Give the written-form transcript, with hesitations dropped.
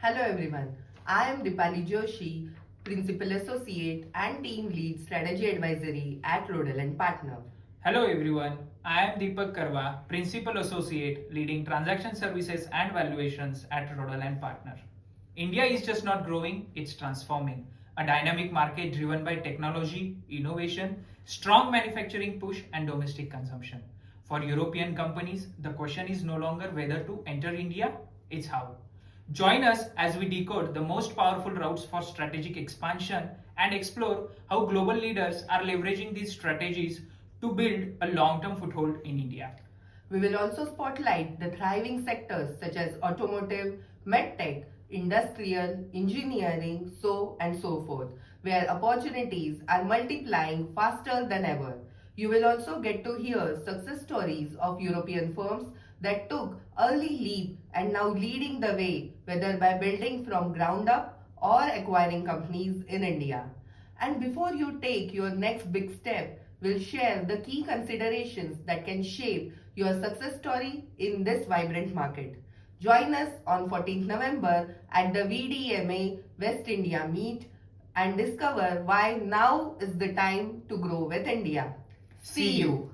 Hello everyone, I am Dipali Joshi, Principal Associate and Team Lead Strategy Advisory at Roedl Partner. Hello everyone, I am Deepak Karwa, Principal Associate leading Transaction Services and Valuations at Roedl Partner. India is just not growing, it's transforming. A dynamic market driven by technology, innovation, strong manufacturing push and domestic consumption. For European companies, the question is no longer whether to enter India, it's how. Join us as we decode the most powerful routes for strategic expansion and explore how global leaders are leveraging these strategies to build a long-term foothold in India. We will also spotlight the thriving sectors such as automotive, medtech, industrial, engineering, so and so forth, where opportunities are multiplying faster than ever. You will also get to hear success stories of European firms that took early leap and now leading the way, whether by building from ground up or acquiring companies in India. And before you take your next big step, we'll share the key considerations that can shape your success story in this vibrant market. Join us on 14th November at the VDMA West India Meet and discover why now is the time to grow with India. See you.